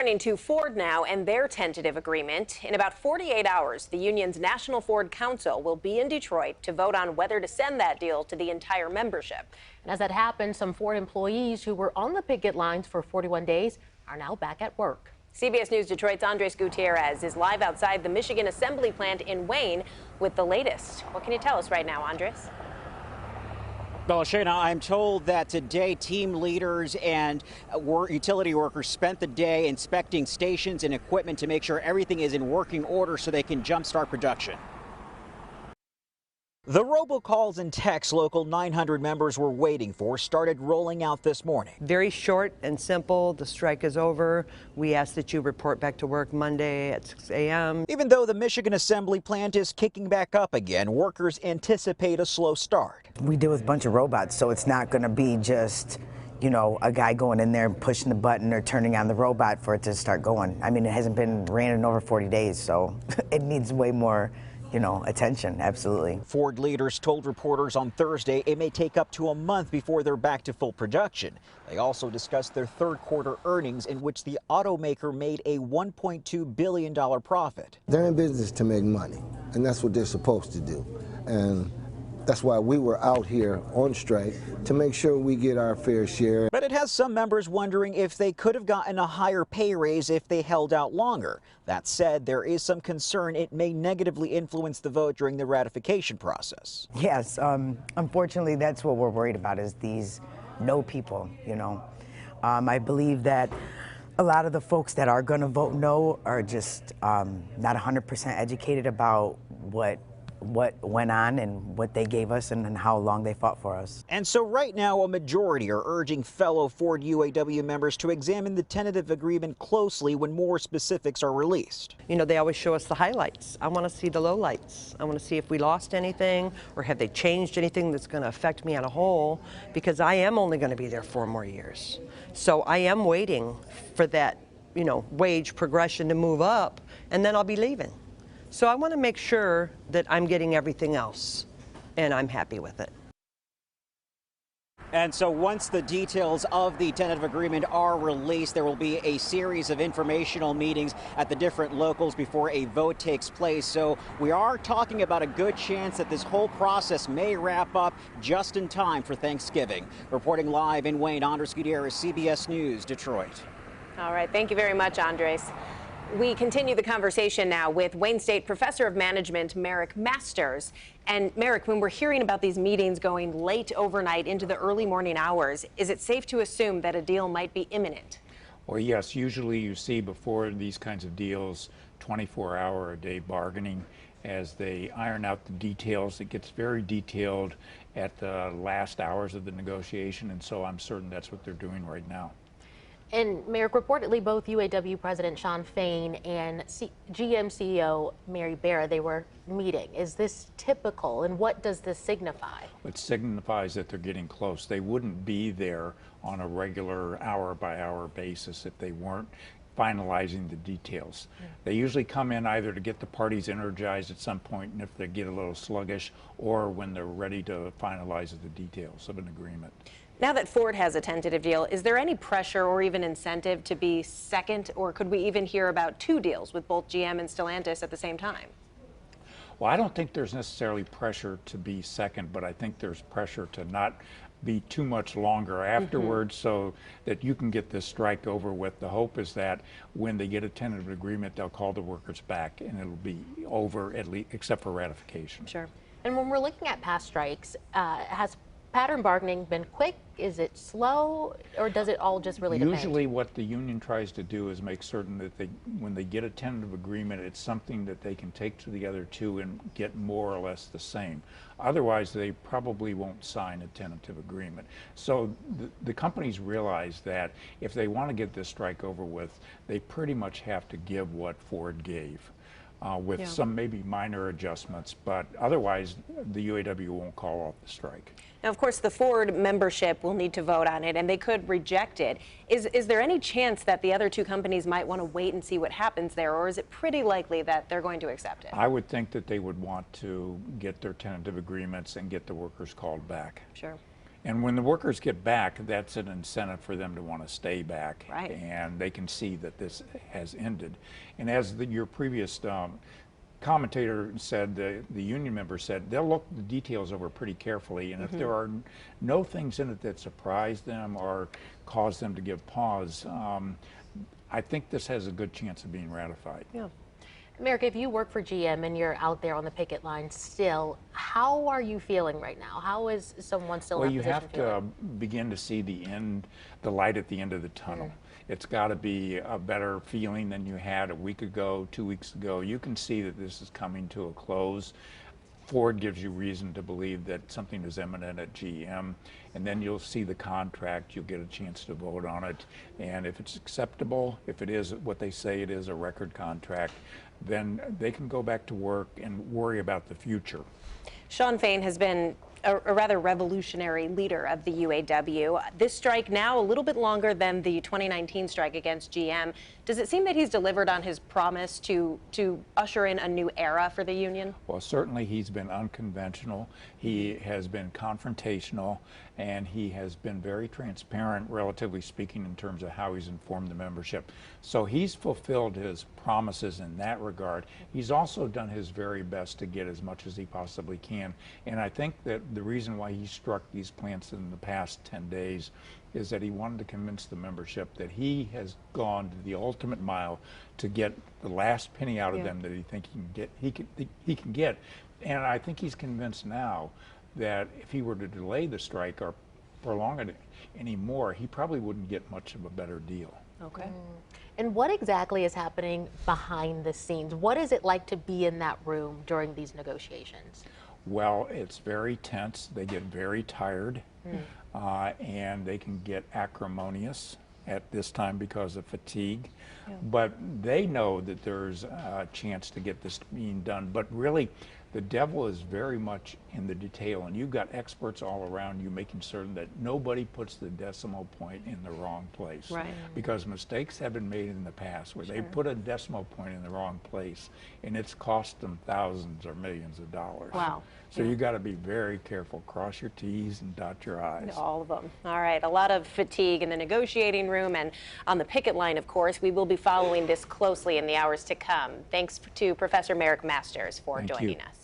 Turning to Ford now and their tentative agreement. In about 48 hours, the union's National Ford Council will be in Detroit to vote on whether to send that deal to the entire membership. And as that happens, some Ford employees who were on the picket lines for 41 days are now back at work. CBS News Detroit's Andres Gutierrez is live outside the Michigan Assembly Plant in Wayne with the latest. What can you tell us right now, Andres? Well, Shayna, I'm told that today team leaders and utility workers spent the day inspecting stations and equipment to make sure everything is in working order so they can jumpstart production. The robocalls and texts Local 900 members were waiting for started rolling out this morning. Very short and simple. The strike is over. We ask that you report back to work Monday at 6 a.m. Even though the Michigan Assembly Plant is kicking back up again, workers anticipate a slow start. We deal with a bunch of robots, so it's not going to be just, you know, a guy going in there and pushing the button or turning on the robot for it to start going. I mean, it hasn't been ran in over 40 days, so it needs way more, attention, absolutely. Ford leaders told reporters on Thursday it may take up to a month before they're back to full production. They also discussed their third quarter earnings, in which the automaker made a $1.2 billion profit. They're in business to make money, and that's what they're supposed to do. And that's why we were out here on strike, to make sure we get our fair share. But it has some members wondering if they could have gotten a higher pay raise if they held out longer. That said, there is some concern it may negatively influence the vote during the ratification process. Yes, unfortunately, that's what we're worried about, is these no people, I believe that a lot of the folks that are going to vote no are just not 100% educated about what went on and what they gave us and how long they fought for us. And so right now, a majority are urging fellow Ford UAW members to examine the tentative agreement closely when more specifics are released. They always show us the highlights. I want to see the lowlights. I want to see if we lost anything or have they changed anything that's going to affect me on a whole, because I am only going to be there 4 more years. So I am waiting for that, wage progression to move up, and then I'll be leaving. So I want to make sure that I'm getting everything else, and I'm happy with it. And so once the details of the tentative agreement are released, there will be a series of informational meetings at the different locals before a vote takes place. So we are talking about a good chance that this whole process may wrap up just in time for Thanksgiving. Reporting live in Wayne, Andres Gutierrez, CBS News, Detroit. All right. Thank you very much, Andres. We continue the conversation now with Wayne State Professor of Management, Merrick Masters. And Merrick, when we're hearing about these meetings going late overnight into the early morning hours, is it safe to assume that a deal might be imminent? Well, yes, usually you see before these kinds of deals 24-hour-a-day bargaining as they iron out the details. It gets very detailed at the last hours of the negotiation, and so I'm certain that's what they're doing right now. And Merrick, reportedly both UAW President Shawn Fain and GM CEO Mary Barra, they were meeting. Is this typical, and what does this signify? It signifies that they're getting close. They wouldn't be there on a regular hour-by-hour basis if they weren't finalizing the details. They usually come in either to get the parties energized at some point, and if they get a little sluggish, or when they're ready to finalize the details of an agreement. Now that Ford has a tentative deal, is there any pressure or even incentive to be second, or could we even hear about 2 deals with both GM and Stellantis at the same time? Well, I don't think there's necessarily pressure to be second, but I think there's pressure to not be too much longer afterwards so that you can get this strike over with. The hope is that when they get a tentative agreement, they'll call the workers back and it'll be over, at least, except for ratification. Sure. And when we're looking at past strikes, has pattern bargaining been quick? Is it slow, or does it all just really depend? Usually what the union tries to do is make certain that when they get a tentative agreement, it's something that they can take to the other two and get more or less the same. Otherwise, they probably won't sign a tentative agreement. So the companies realize that if they want to get this strike over with, they pretty much have to give what Ford gave. With some maybe minor adjustments, but otherwise the UAW won't call off the strike. Now, of course, the Ford membership will need to vote on it, and they could reject it. Is there any chance that the other 2 companies might want to wait and see what happens there, or is it pretty likely that they're going to accept it? I would think that they would want to get their tentative agreements and get the workers called back. Sure. And when the workers get back, that's an incentive for them to want to stay back. Right. And they can see that this has ended. And as your previous commentator said, the union member said, they'll look the details over pretty carefully. And if there are no things in it that surprise them or cause them to give pause, I think this has a good chance of being ratified. Yeah. Merrick, if you work for GM and you're out there on the picket line still, how are you feeling right now? How is someone still in that position feeling? Well, you have to begin to see the light at the end of the tunnel. It's got to be a better feeling than you had a week ago, 2 weeks ago. You can see that this is coming to a close. Ford gives you reason to believe that something is imminent at GM, and then you'll see the contract, you'll get a chance to vote on it, and if it's acceptable, if it is what they say it is, a record contract, then they can go back to work and worry about the future. Shawn Fain has been a rather revolutionary leader of the UAW. This strike now a little bit longer than the 2019 strike against GM. Does it seem that he's delivered on his promise to usher in a new era for the union? Well, certainly he's been unconventional. He has been confrontational, and he has been very transparent, relatively speaking, in terms of how he's informed the membership. So he's fulfilled his promises in that regard. He's also done his very best to get as much as he possibly can. And I think that the reason why he struck these plants in the past 10 days is that he wanted to convince the membership that he has gone to the ultimate mile to get the last penny out of them that he thinks he can get. And I think he's convinced now that if he were to delay the strike or prolong it anymore, he probably wouldn't get much of a better deal. Okay. And what exactly is happening behind the scenes? What is it like to be in that room during these negotiations? Well, it's very tense. They get very tired, and they can get acrimonious at this time because of fatigue. But they know that there's a chance to get this being done. But really, the devil is very much in the detail, and you've got experts all around you making certain that nobody puts the decimal point in the wrong place. Right. Because mistakes have been made in the past where they put a decimal point in the wrong place, and it's cost them thousands or millions of dollars. Wow. So you got to be very careful. Cross your T's and dot your I's. All of them. All right. A lot of fatigue in the negotiating room and on the picket line, of course. We will be following this closely in the hours to come. Thanks to Professor Merrick Masters for joining us.